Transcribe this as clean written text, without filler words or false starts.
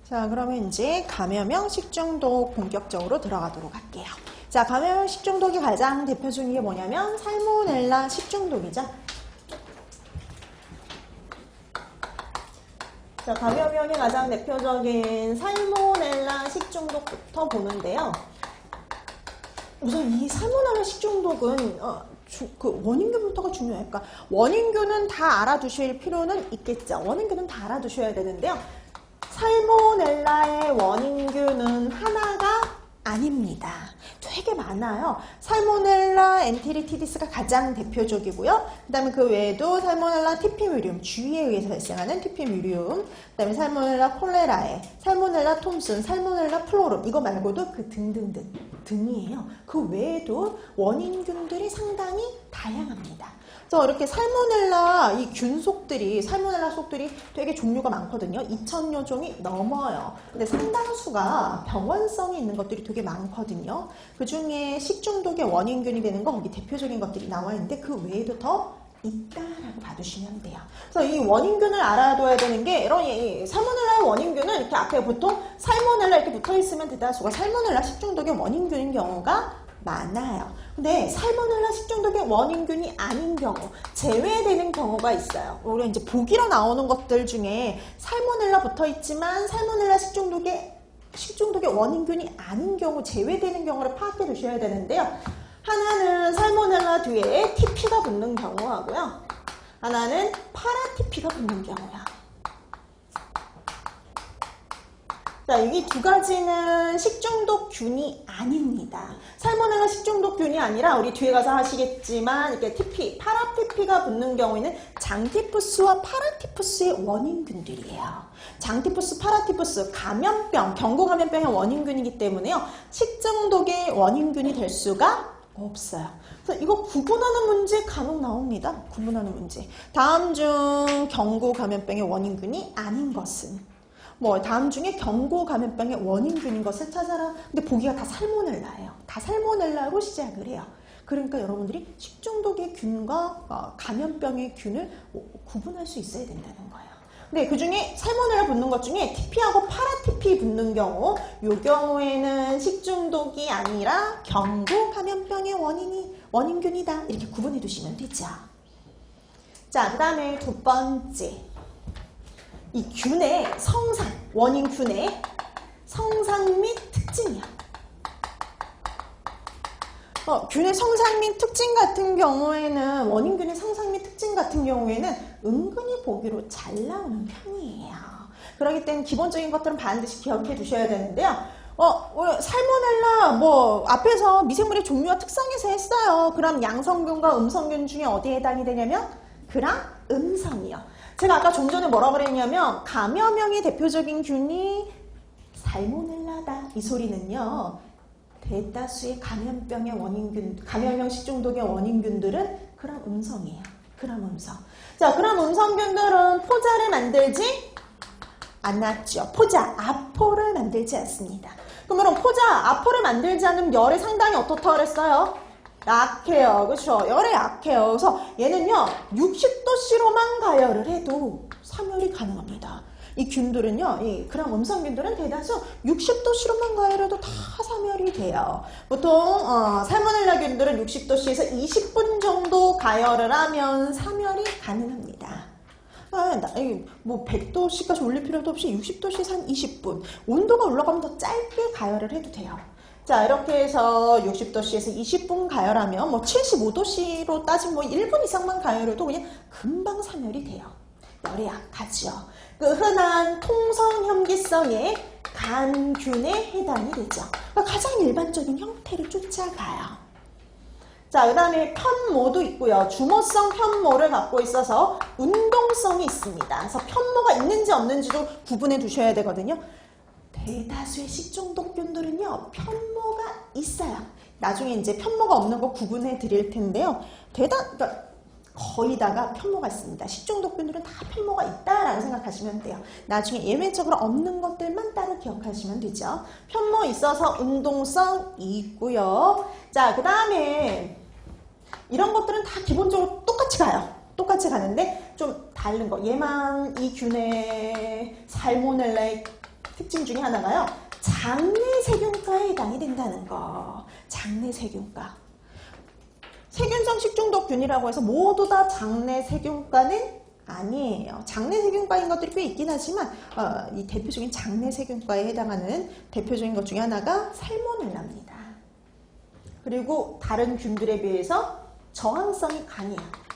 자, 그러면 이제 감염형 식중독 본격적으로 들어가도록 할게요. 자, 감염형 식중독이 가장 대표적인 게 뭐냐면 살모넬라 식중독이죠. 자, 감염형의 가장 대표적인 살모넬라 식중독부터 보는데요. 우선 이 살모넬라 식중독은 그 원인균부터가 중요해요. 그러니까 원인균은 다 알아두실 필요는 있겠죠. 원인균은 다 알아두셔야 되는데요. 살모넬라의 원인균은 하나가 아닙니다. 되게 많아요. 살모넬라 엔테리티디스가 가장 대표적이고요. 그 다음에 그 외에도 살모넬라 티피뮤리움, 주위에 의해서 발생하는 티피뮤리움, 그 다음에 살모넬라 콜레라에, 살모넬라 톰슨, 살모넬라 플로름, 이거 말고도 그 등이에요. 그 외에도 원인균들이 상당히 다양합니다. 그래서 이렇게 살모넬라 이 균속들이, 살모넬라 속들이 되게 종류가 많거든요. 2000여 종이 넘어요. 근데 상당수가 병원성이 있는 것들이 되게 많거든요. 그 중에 식중독의 원인균이 되는 거 거기 대표적인 것들이 나와 있는데 그 외에도 더 있다라고 봐두시면 돼요. 그래서 이 원인균을 알아둬야 되는 게 이런 살모넬라의 원인균은 이렇게 앞에 보통 살모넬라 이렇게 붙어 있으면 대다수가 살모넬라 식중독의 원인균인 경우가 많아요. 근데 살모넬라 식중독의 원인균이 아닌 경우, 제외되는 경우가 있어요. 우리가 이제 보기로 나오는 것들 중에 살모넬라 붙어 있지만 살모넬라 식중독의 원인균이 아닌 경우, 제외되는 경우를 파악해 두셔야 되는데요. 하나는 살모넬라 뒤에 TP가 붙는 경우하고요. 하나는 파라TP가 붙는 경우야. 자, 여기 두 가지는 식중독균이 아닙니다. 살모넬라 식중독균이 아니라 우리 뒤에 가서 하시겠지만 이렇게 TP, 파라TP가 붙는 경우에는 장티푸스와 파라티푸스의 원인균들이에요. 장티푸스, 파라티푸스, 감염병, 경고감염병의 원인균이기 때문에요. 식중독의 원인균이 될 수가 없어요. 그래서 이거 구분하는 문제 간혹 나옵니다. 구분하는 문제. 다음 중 경고감염병의 원인균이 아닌 것은 다음 중에 경고감염병의 원인균인 것을 찾아라. 근데 보기가 다 살모넬라예요. 다 살모넬라로 시작을 해요. 그러니까 여러분들이 식중독의 균과 감염병의 균을 구분할 수 있어야 된다는 거예요. 근데 그 중에 살모넬라 붙는 것 중에 TP하고 파라TP 붙는 경우, 이 경우에는 식중독이 아니라 경고감염병의 원인균이다. 이렇게 구분해 두시면 되죠. 자, 그 다음에 두 번째. 이 균의 성상, 원인균의 성상 및 특징이야. 균의 성상 및 특징 같은 경우에는, 원인균의 성상 및 특징 같은 경우에는 은근히 보기로 잘 나오는 편이에요. 그렇기 때문에 기본적인 것들은 반드시 기억해 두셔야 되는데요. 살모넬라 앞에서 미생물의 종류와 특성에서 했어요. 그럼 양성균과 음성균 중에 어디에 해당이 되냐면 그랑 음성이요. 제가 아까 좀 전에 뭐라 그랬냐면 감염형의 대표적인 균이 살모넬라다. 이 소리는요. 대다수의 감염병의 원인균, 감염형 식중독의 원인균들은 그람 음성이에요. 그람 음성. 자, 그람 음성균들은 포자를 만들지 않았죠. 포자, 아포를 만들지 않습니다. 그러면 아포를 만들지 않으면 열에 상당히 어떻다 그랬어요? 약해요. 그렇죠? 열에 약해요. 그래서 얘는요. 60도씨로만 가열을 해도 사멸이 가능합니다. 이 균들은요. 이 그람 음성균들은 대다수 60도씨로만 가열해도 다 사멸이 돼요. 보통 살모넬라 균들은 60도씨에서 20분 정도 가열을 하면 사멸이 가능합니다. 100도씨까지 올릴 필요도 없이 60도씨에서 한 20분. 온도가 올라가면 더 짧게 가열을 해도 돼요. 자, 이렇게 해서 60도씨에서 20분 가열하면 75도씨로 따지면 1분 이상만 가열해도 그냥 금방 사멸이 돼요. 열이 약하죠. 그 흔한 통성염기성의 간균에 해당이 되죠. 그러니까 가장 일반적인 형태를 쫓아가요. 자, 그 다음에 편모도 있고요. 주모성 편모를 갖고 있어서 운동성이 있습니다. 그래서 편모가 있는지 없는지도 구분해 두셔야 되거든요. 대다수의 식중독균들은요, 편모가 있어요. 나중에 이제 편모가 없는 거 구분해 드릴 텐데요. 그러니까 거의 다가 편모가 있습니다. 식중독균들은 다 편모가 있다라고 생각하시면 돼요. 나중에 예외적으로 없는 것들만 따로 기억하시면 되죠. 편모 있어서 운동성 있고요. 자, 그 다음에 이런 것들은 다 기본적으로 똑같이 가요. 똑같이 가는데 좀 다른 거. 얘만 이 균의 살모넬라의 특징 중에 하나가요. 장내 세균과에 해당이 된다는 거. 장내 세균과. 세균성 식중독균이라고 해서 모두 다 장내 세균과는 아니에요. 장내 세균과인 것들이 꽤 있긴 하지만 이 대표적인 장내 세균과에 해당하는 대표적인 것 중에 하나가 살모넬라입니다. 그리고 다른 균들에 비해서 저항성이 강해요.